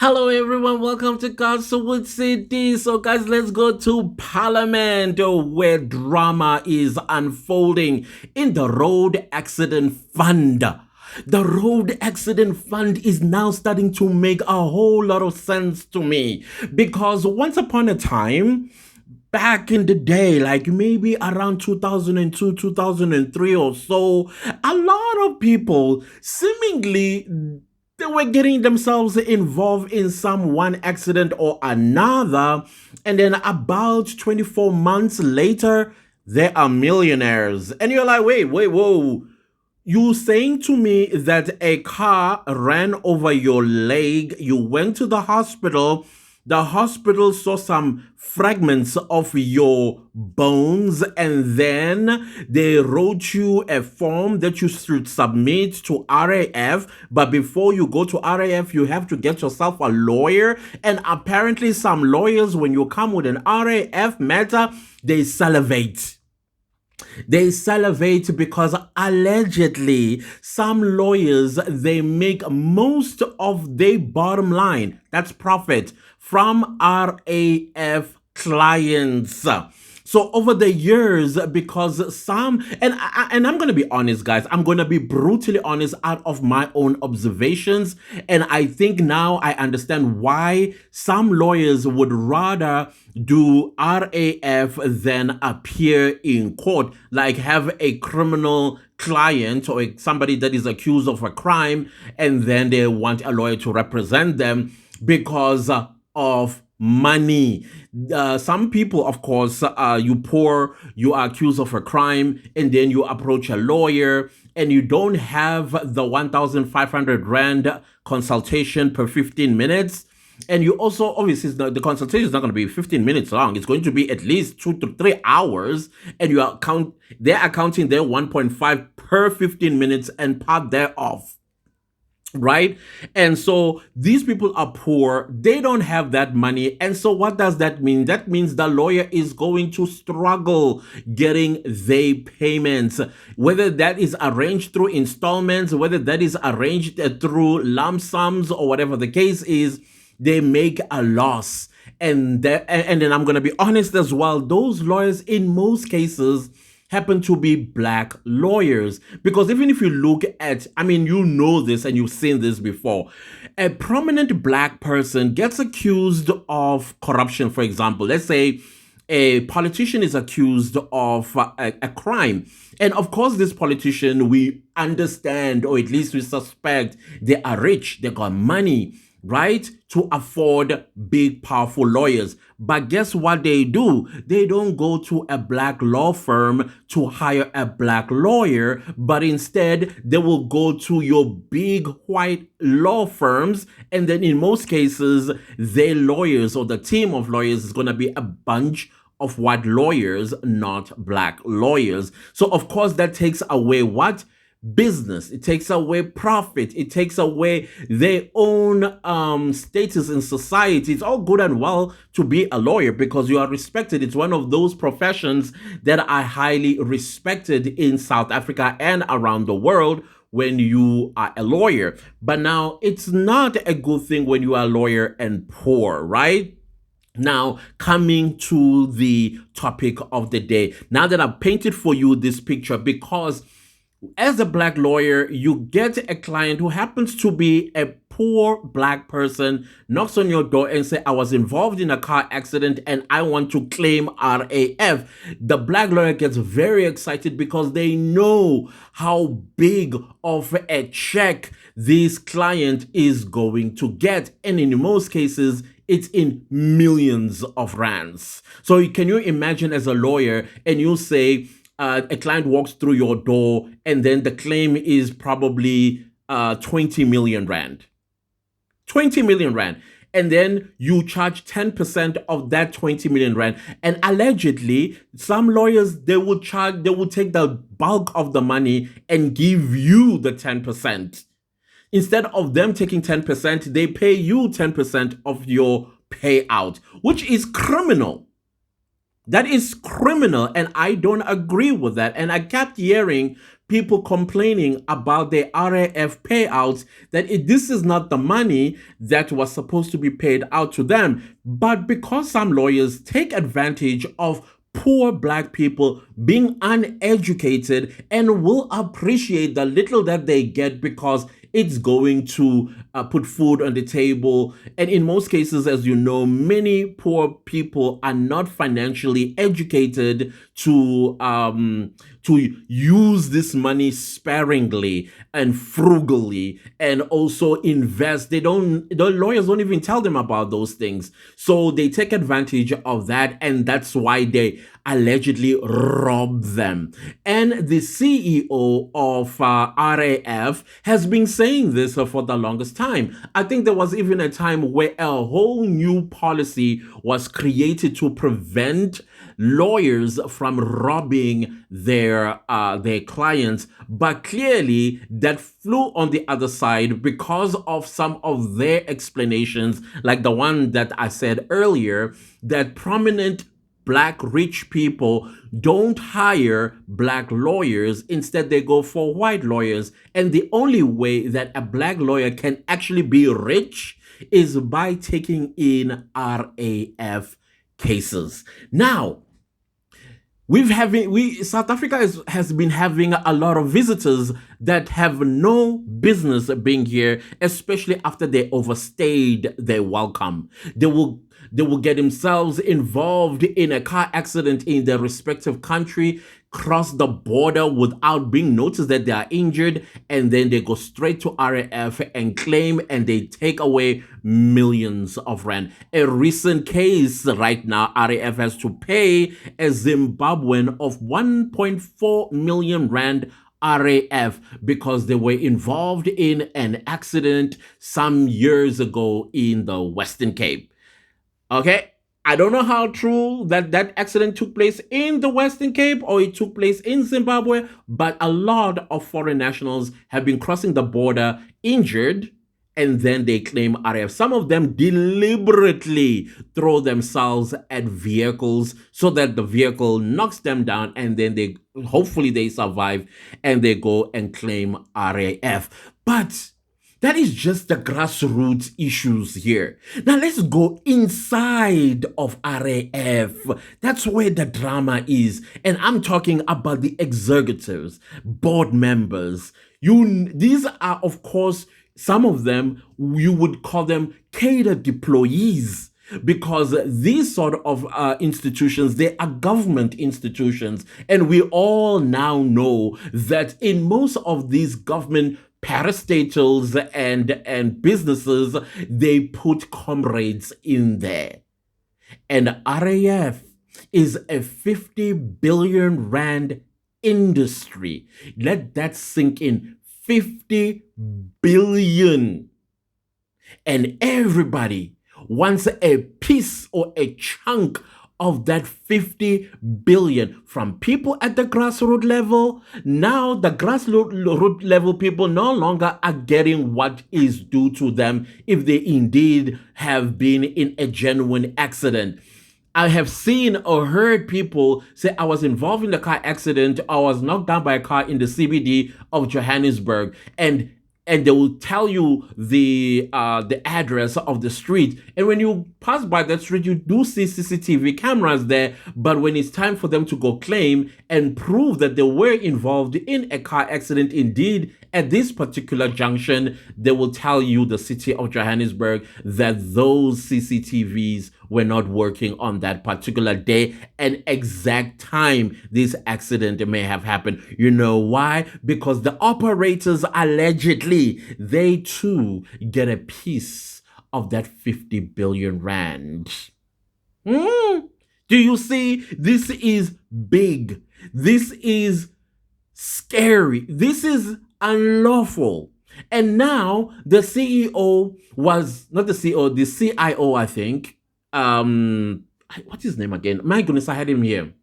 Hello everyone, welcome to Castlewood City. So guys, let's go to Parliament where drama is unfolding in the Road Accident Fund. The Road Accident Fund is now starting to make a whole lot of sense to me because once upon a time, back in the day, like maybe around 2002, 2003 or so, a lot of people seemingly they were getting themselves involved in some one accident or another, and then about 24 months later they are millionaires, and you're like, wait, whoa, you saying to me that a car ran over your leg, you went to the hospital saw some fragments of your bones, and then they wrote you a form that you should submit to RAF. But before you go to RAF, you have to get yourself a lawyer. And apparently, some lawyers, when you come with an RAF matter, they salivate. They salivate because allegedly some lawyers, they make most of their bottom line, that's profit, from RAF clients. So over the years, because some, and I'm going to be honest, guys, I'm going to be brutally honest out of my own observations. And I think now I understand why some lawyers would rather do RAF than appear in court, like have a criminal client or somebody that is accused of a crime, and then they want a lawyer to represent them because of money. Some people, of course, you are accused of a crime, and then you approach a lawyer, and you don't have the 1,500 Rand consultation per 15 minutes. And you also, obviously, the consultation is not going to be 15 minutes long. It's going to be at least 2 to 3 hours. And they're accounting their 1.5 per 15 minutes and part thereof. Right? And so these people are poor. They don't have that money. And so what does that mean? That means the lawyer is going to struggle getting their payments, whether that is arranged through installments, whether that is arranged through lump sums, or whatever the case is, they make a loss. And then I'm going to be honest as well, those lawyers in most cases happen to be black lawyers. Because even if you look at, you know this and you've seen this before, a prominent black person gets accused of corruption, for example. Let's say a politician is accused of a crime. And of course, this politician, we understand, or at least we suspect, they are rich, they got money, right, to afford big, powerful lawyers. But guess what they do? They don't go to a black law firm to hire a black lawyer, but instead they will go to your big white law firms. And then in most cases, their lawyers or the team of lawyers is going to be a bunch of white lawyers, not black lawyers. So of course that takes away what? Business. It takes away profit. It takes away their own status in society. It's all good and well to be a lawyer because you are respected. It's one of those professions that are highly respected in South Africa and around the world when you are a lawyer. But now it's not a good thing when you are a lawyer and poor, right? Now, coming to the topic of the day, now that I've painted for you this picture, because as a black lawyer, you get a client who happens to be a poor black person, knocks on your door and say, I was involved in a car accident and I want to claim RAF. The black lawyer gets very excited because they know how big of a check this client is going to get. And in most cases, it's in millions of rands. So can you imagine as a lawyer, and you say, a client walks through your door and then the claim is probably 20 million Rand. 20 million Rand. And then you charge 10% of that 20 million Rand. And allegedly, some lawyers, they will take the bulk of the money and give you the 10%. Instead of them taking 10%, they pay you 10% of your payout, which is criminal. That is criminal, and I don't agree with that. And I kept hearing people complaining about their RAF payouts, that this is not the money that was supposed to be paid out to them. But because some lawyers take advantage of poor black people being uneducated and will appreciate the little that they get because it's going to put food on the table. And in most cases, as you know, many poor people are not financially educated to use this money sparingly and frugally and also invest. The lawyers don't even tell them about those things. So they take advantage of that, and that's why they allegedly rob them. And the CEO of RAF has been saying this for the longest time. I think there was even a time where a whole new policy was created to prevent lawyers from robbing their clients, but clearly that flew on the other side because of some of their explanations, like the one that I said earlier, that prominent black rich people don't hire black lawyers. Instead, they go for white lawyers. And the only way that a black lawyer can actually be rich is by taking in RAF cases. Now, South Africa has been having a lot of visitors that have no business being here, especially after they overstayed their welcome. They will get themselves involved in a car accident in their respective country, cross the border without being noticed that they are injured, and then they go straight to RAF and claim, and they take away millions of rand. A recent case right now, RAF has to pay a Zimbabwean of 1.4 million rand RAF because they were involved in an accident some years ago in the Western Cape. Okay, I don't know how true that accident took place in the Western Cape or it took place in Zimbabwe, but a lot of foreign nationals have been crossing the border injured, and then they claim RAF. Some of them deliberately throw themselves at vehicles so that the vehicle knocks them down, and then hopefully they survive and they go and claim RAF. But that is just the grassroots issues here. Now let's go inside of RAF. That's where the drama is. And I'm talking about the executives, board members. These are, of course, some of them, you would call them cadre deployees, because these sort of institutions, they are government institutions. And we all now know that in most of these government parastatals and businesses, they put comrades in there. And RAF is a 50 billion rand industry. Let that sink in. 50 billion. And everybody wants a piece or a chunk of that 50 billion from people at the grassroots level. Now the grassroots level people no longer are getting what is due to them if they indeed have been in a genuine accident. I have seen or heard people say, I was involved in a car accident, I was knocked down by a car in the CBD of Johannesburg, and they will tell you the address of the street. And when you pass by that street, you do see CCTV cameras there. But when it's time for them to go claim and prove that they were involved in a car accident, indeed, at this particular junction, they will tell you, the city of Johannesburg, that those CCTVs were not working on that particular day and exact time this accident may have happened. You know why? Because the operators, allegedly, they too get a piece of that 50 billion rand. Do you see? This is big. This is scary. This is unlawful. And now the CEO was not the CEO, the CIO, I think. What's his name again? My goodness, I had him here.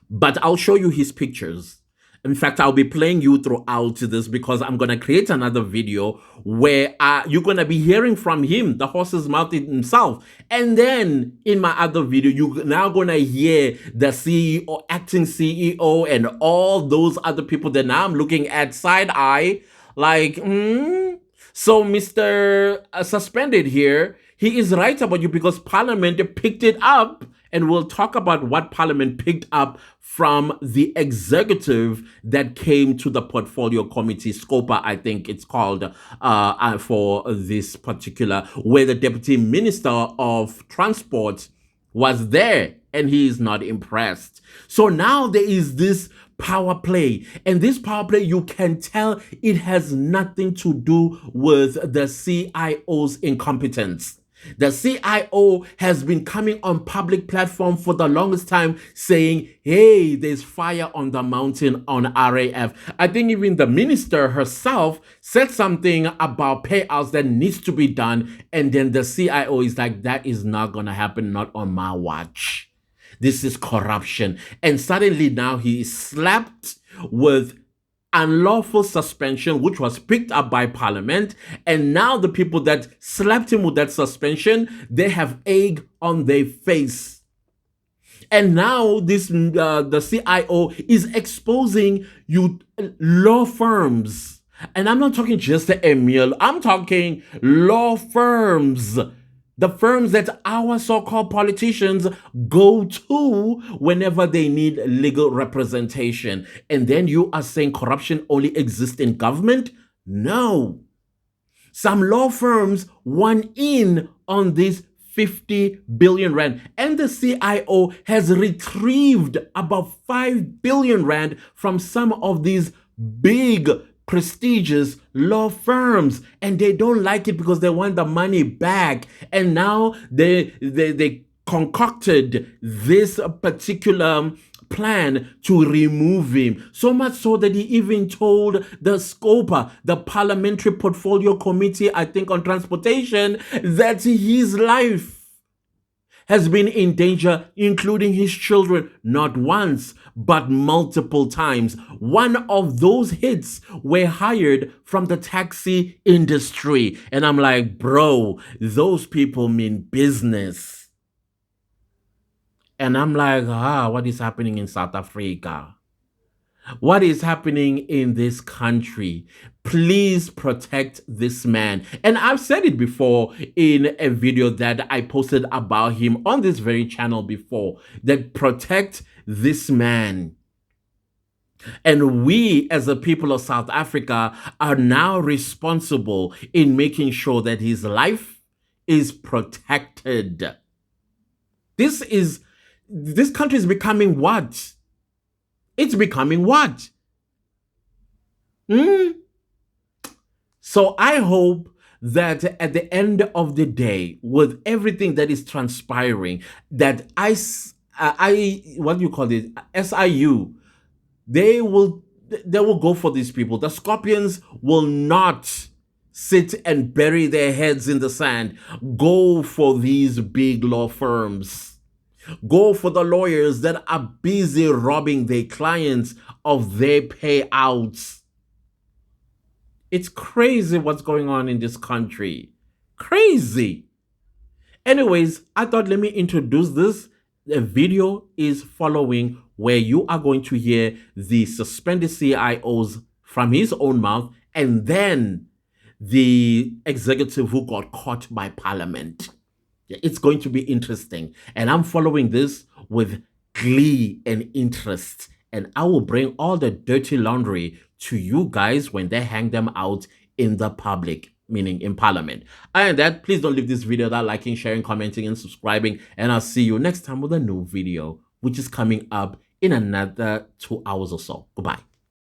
But I'll show you his pictures. In fact, I'll be playing you throughout this because I'm going to create another video where you're going to be hearing from him, the horse's mouth himself. And then in my other video, you're now going to hear the CEO, acting CEO, and all those other people that now I'm looking at side eye like, So Mr. Suspended here, he is right about you because Parliament picked it up, and we'll talk about what Parliament picked up from the executive that came to the portfolio committee, SCOPA, I think it's called, for this particular, where the Deputy Minister of Transport was there, and he is not impressed. So now there is this power play, and this power play, you can tell it has nothing to do with the CIO's incompetence. The CIO has been coming on public platform for the longest time saying, hey, there's fire on the mountain on RAF. I think even the minister herself said something about payouts that needs to be done. And then the CIO is like, that is not going to happen, not on my watch. This is corruption. And suddenly now he is slapped with unlawful suspension, which was picked up by Parliament. And now the people that slapped him with that suspension, they have egg on their face. And now this the CIO is exposing you law firms. And I'm not talking just the Emil, I'm talking law firms. The firms that our so-called politicians go to whenever they need legal representation. And then you are saying corruption only exists in government? No. Some law firms won in on this 50 billion rand. And the CIO has retrieved about 5 billion rand from some of these big prestigious law firms, and they don't like it because they want the money back. And now they concocted this particular plan to remove him, so much so that he even told the SCOPA, the Parliamentary Portfolio Committee, I think on transportation, that his life has been in danger, including his children, not once, but multiple times. One of those hits were hired from the taxi industry. And I'm like, bro, those people mean business. And I'm like, what is happening in South Africa? What is happening in this country? Please protect this man. And I've said it before in a video that I posted about him on this very channel before, that protect this man. And we, as the people of South Africa, are now responsible in making sure that his life is protected. This country is becoming what? It's becoming what? So I hope that at the end of the day, with everything that is transpiring, that what do you call it? SIU, they will go for these people. The Scorpions will not sit and bury their heads in the sand. Go for these big law firms. Go for the lawyers that are busy robbing their clients of their payouts. It's crazy what's going on in this country. Crazy. Anyways, I thought let me introduce this. The video is following where you are going to hear the suspended CIOs from his own mouth and then the executive who got caught by Parliament. It's going to be interesting. And I'm following this with glee and interest. And I will bring all the dirty laundry to you guys when they hang them out in the public, meaning in Parliament. And that, please don't leave this video without liking, sharing, commenting, and subscribing. And I'll see you next time with a new video, which is coming up in another 2 hours or so. Goodbye.